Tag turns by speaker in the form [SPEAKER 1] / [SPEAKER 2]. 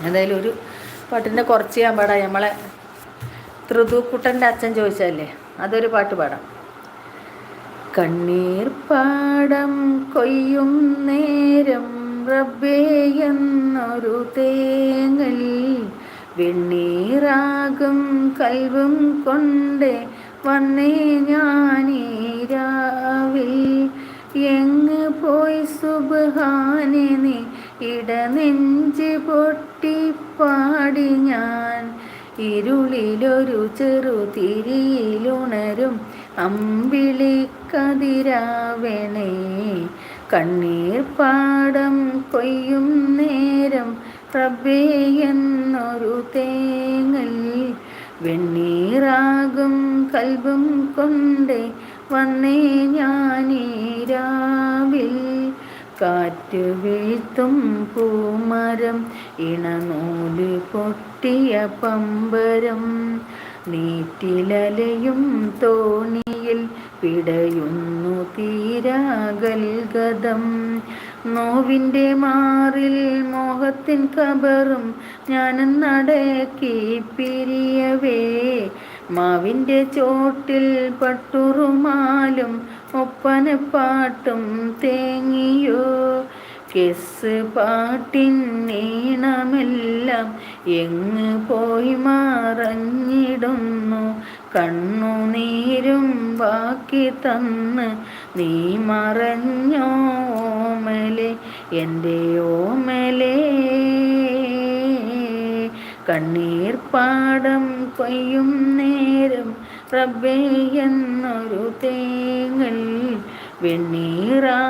[SPEAKER 1] എന്തായാലും ഒരു പാട്ടിൻ്റെ കുറച്ച് ഞാൻ പാടാം. നമ്മളെ ഋതുക്കുട്ടൻ്റെ അച്ഛൻ ചോദിച്ചതല്ലേ, അതൊരു പാട്ട് പാടാം. കണ്ണീർ പാടം കൊയ്യും നേരം റബ്ബേ എന്നൊരു തേങ്ങൽ, വെണ്ണീറാകും കൽവും കൊണ്ട് വന്നേ ഞാനീരാവിൽ. എങ്ങ് പോയി സുബ്ഹാനെ നീ ഇടനെഞ്ച് പൊട്ടിപ്പാടി ഞാൻ, ഇരുളിലൊരു ചെറുതിരിയിലുണരും അമ്പിളിക്കതിരാവണേ. കണ്ണീർ പാടം കൊയ്യും നേരം റബ്ബേ എന്നൊരു തേങ്ങൽ, വെണ്ണീറാകും കൽബും കൊണ്ട് വന്നേ ഞാനീരാവിൽ. കാറ്റ് വീഴ്ത്തും പൂമരം ഇണനൂല് പൊട്ടിയ പമ്പരം, നീറ്റിലലയും തോണിയിൽ പിടയുന്നു തീരാഗൽഗതം. നോവിൻ്റെ മാറിൽ മോഹത്തിൻ കബറും ഞാനെന്നടക്കി പിരിയവേ, മാവിൻ്റെ ചോട്ടിൽ പട്ടുറുമാലും ഒപ്പനപ്പാട്ടും തേങ്ങിയോ. കെസ് പാട്ടിൻ ഈണമെല്ലാം എങ്ങ് പോയി മറഞ്ഞിടുന്നു, കണ്ണുനീരും ബാക്കി തന്ന് നീ മറഞ്ഞോ ഓമലെ, എൻ്റെ ഓമലേ. കണ്ണീർ പാടം കൊയ്യും നേരം റബ്ബേ എന്നൊരു തേങ്ങൽ, വെണ്ണീറാ